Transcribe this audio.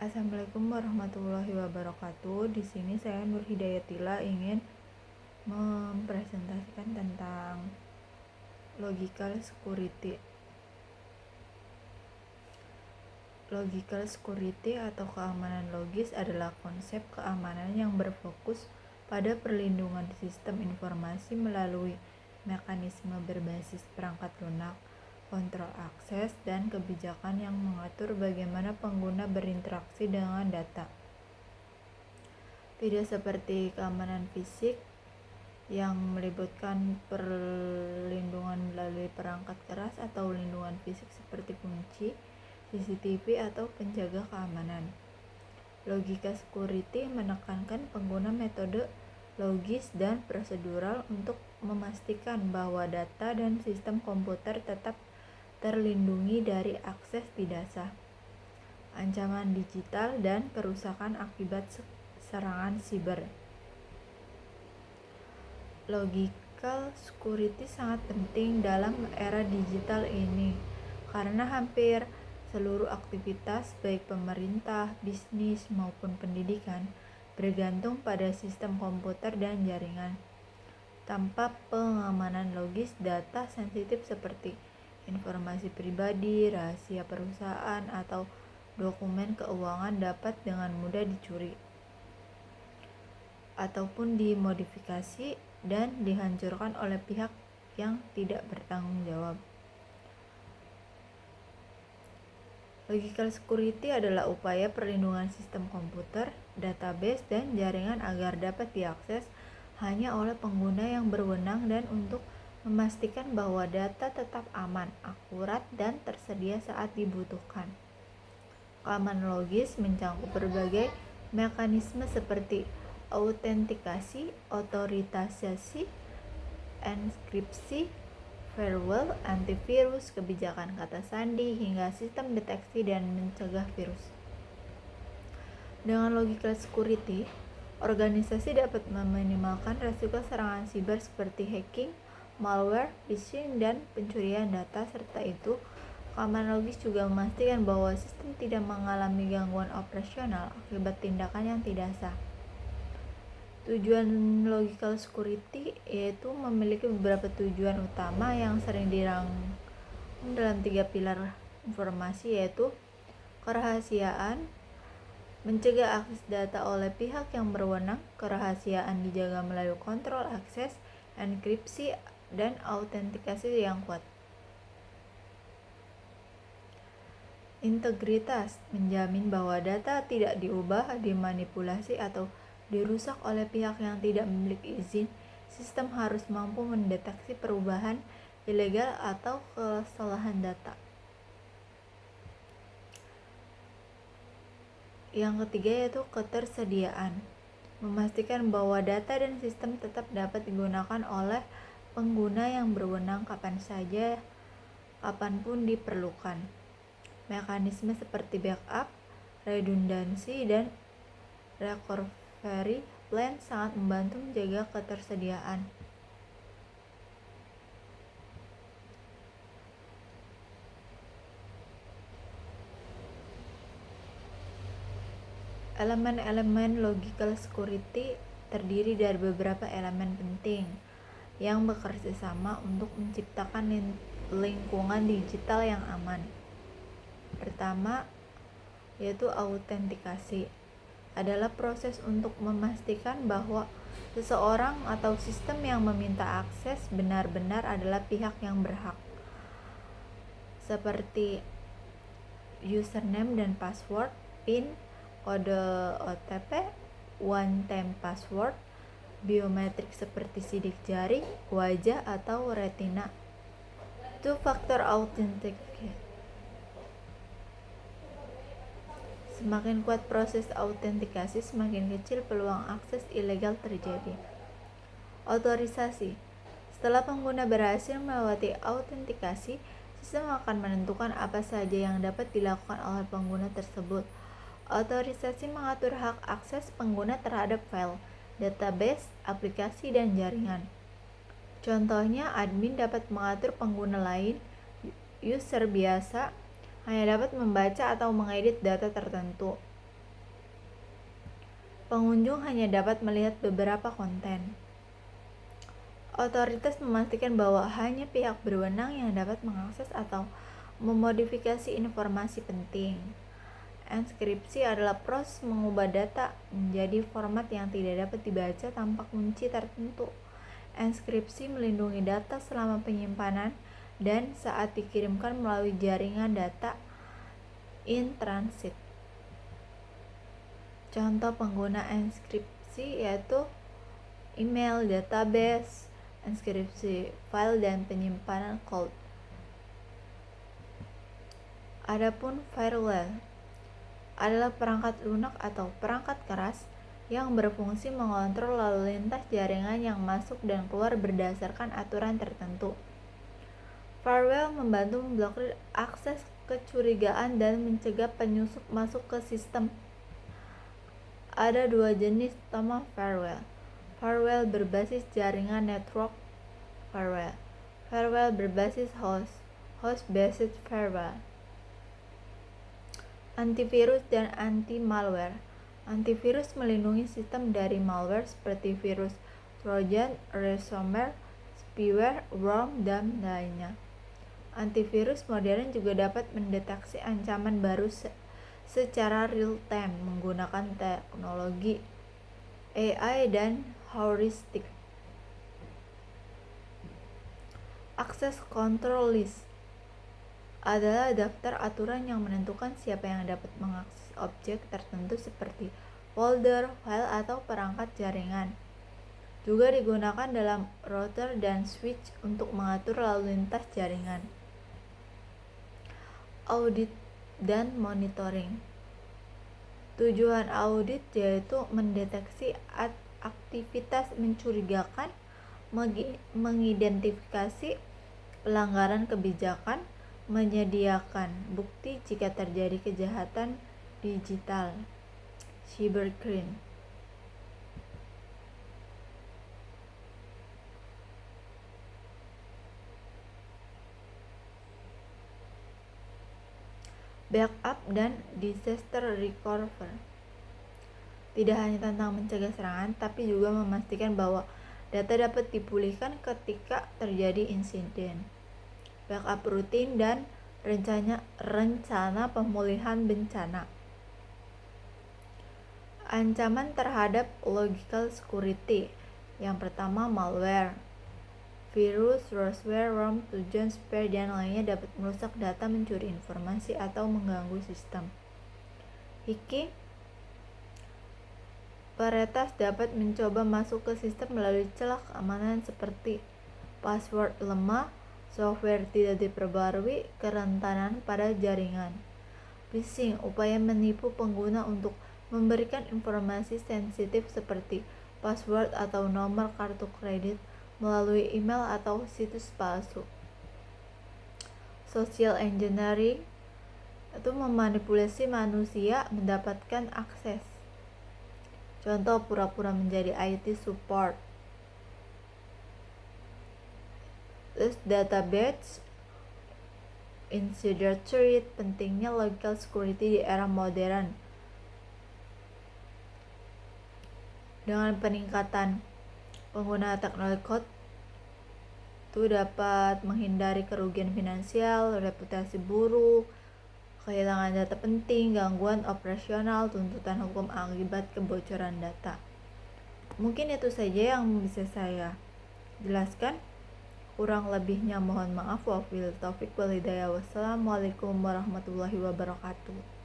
Assalamualaikum warahmatullahi wabarakatuh. Di sini saya Nur Hidayatila ingin mempresentasikan tentang logical security. Logical security atau keamanan logis adalah konsep keamanan yang berfokus pada perlindungan sistem informasi melalui mekanisme berbasis perangkat lunak, kontrol akses, dan kebijakan yang mengatur bagaimana pengguna berinteraksi dengan data. Tidak seperti keamanan fisik yang melibatkan perlindungan melalui perangkat keras atau lindungan fisik seperti kunci, CCTV, atau penjaga keamanan. Logika security menekankan pengguna metode logis dan prosedural untuk memastikan bahwa data dan sistem komputer tetap terlindungi dari akses tidak sah, ancaman digital, dan kerusakan akibat serangan siber. Logical security sangat penting dalam era digital ini karena hampir seluruh aktivitas baik pemerintah, bisnis, maupun pendidikan bergantung pada sistem komputer dan jaringan. Tanpa pengamanan logis, data sensitif seperti informasi pribadi, rahasia perusahaan, atau dokumen keuangan dapat dengan mudah dicuri ataupun dimodifikasi dan dihancurkan oleh pihak yang tidak bertanggung jawab. Logical security adalah upaya perlindungan sistem komputer, database, dan jaringan agar dapat diakses hanya oleh pengguna yang berwenang dan untuk memastikan bahwa data tetap aman, akurat, dan tersedia saat dibutuhkan. Keamanan logis mencakup berbagai mekanisme seperti autentikasi, otoritasasi, enkripsi, firewall, antivirus, kebijakan kata sandi, hingga sistem deteksi dan mencegah virus. Dengan logical security, organisasi dapat meminimalkan risiko serangan siber seperti hacking, malware, phishing, dan pencurian data. Serta itu, keamanan logis juga memastikan bahwa sistem tidak mengalami gangguan operasional akibat tindakan yang tidak sah. Tujuan logical security yaitu memiliki beberapa tujuan utama yang sering dirangkum dalam 3 pilar informasi, yaitu kerahasiaan, mencegah akses data oleh pihak yang berwenang, kerahasiaan dijaga melalui kontrol akses, enkripsi, dan autentikasi yang kuat. Integritas menjamin bahwa data tidak diubah, dimanipulasi, atau dirusak oleh pihak yang tidak memiliki izin. Sistem harus mampu mendeteksi perubahan ilegal atau kesalahan data. Yang ketiga yaitu ketersediaan, memastikan bahwa data dan sistem tetap dapat digunakan oleh pengguna yang berwenang kapan saja, kapanpun diperlukan. Mekanisme seperti backup, redundansi, dan recovery plan sangat membantu menjaga ketersediaan. Elemen-elemen logical security terdiri dari beberapa elemen penting yang bekerja sama untuk menciptakan lingkungan digital yang aman. Pertama, yaitu autentikasi, adalah proses untuk memastikan bahwa seseorang atau sistem yang meminta akses benar-benar adalah pihak yang berhak, seperti username dan password, PIN, kode OTP, one-time password, biometrik seperti sidik jari, wajah, atau retina. Two-factor authentication. Semakin kuat proses autentikasi, semakin kecil peluang akses ilegal terjadi. Otorisasi. Setelah pengguna berhasil melewati autentikasi, sistem akan menentukan apa saja yang dapat dilakukan oleh pengguna tersebut. Otorisasi mengatur hak akses pengguna terhadap file, database, aplikasi, dan jaringan. Contohnya, admin dapat mengatur pengguna lain. User biasa hanya dapat membaca atau mengedit data tertentu. Pengunjung hanya dapat melihat beberapa konten. Otoritas memastikan bahwa hanya pihak berwenang yang dapat mengakses atau memodifikasi informasi penting. Enskripsi adalah proses mengubah data menjadi format yang tidak dapat dibaca tanpa kunci tertentu. Enskripsi melindungi data selama penyimpanan dan saat dikirimkan melalui jaringan data in transit. Contoh pengguna enskripsi yaitu email, database, enskripsi file, dan penyimpanan cloud. Adapun firewall adalah perangkat lunak atau perangkat keras yang berfungsi mengontrol lalu lintas jaringan yang masuk dan keluar berdasarkan aturan tertentu. Firewall membantu memblokir akses kecurigaan dan mencegah penyusup masuk ke sistem. Ada dua jenis utama firewall. Firewall berbasis jaringan network firewall. Firewall berbasis host-based firewall. Antivirus dan anti-malware. Antivirus melindungi sistem dari malware seperti virus Trojan, ransomware, spyware, worm, dan lainnya. Antivirus modern juga dapat mendeteksi ancaman baru secara real-time menggunakan teknologi AI dan heuristik. Access control list adalah daftar aturan yang menentukan siapa yang dapat mengakses objek tertentu seperti folder, file, atau perangkat jaringan. Juga digunakan dalam router dan switch untuk mengatur lalu lintas jaringan. Audit dan monitoring. Tujuan audit yaitu mendeteksi aktivitas mencurigakan, mengidentifikasi pelanggaran kebijakan, menyediakan bukti jika terjadi kejahatan digital, cybercrime. Backup dan disaster recovery tidak hanya tentang mencegah serangan, tapi juga memastikan bahwa data dapat dipulihkan ketika terjadi insiden. Backup rutin dan rencana pemulihan bencana. Ancaman terhadap logical security. Yang pertama, malware. Virus, ransomware, worm, trojan, spyware, dan lainnya dapat merusak data, mencuri informasi, atau mengganggu sistem. Hacking. Peretas dapat mencoba masuk ke sistem melalui celah keamanan seperti password lemah, software tidak diperbarui, kerentanan pada jaringan. Phishing, upaya menipu pengguna untuk memberikan informasi sensitif seperti password atau nomor kartu kredit melalui email atau situs palsu. Social engineering itu memanipulasi manusia mendapatkan akses. Contoh, pura-pura menjadi IT support. Terus database insider threat, pentingnya logical security di era modern. Dengan peningkatan pengguna teknologi cloud itu dapat menghindari kerugian finansial, reputasi buruk, kehilangan data penting, gangguan operasional, tuntutan hukum akibat kebocoran data. Mungkin itu saja yang bisa saya jelaskan. Kurang lebihnya mohon maaf. Wabillahi taufiq wal hidayah. Wassalamualaikum warahmatullahi wabarakatuh.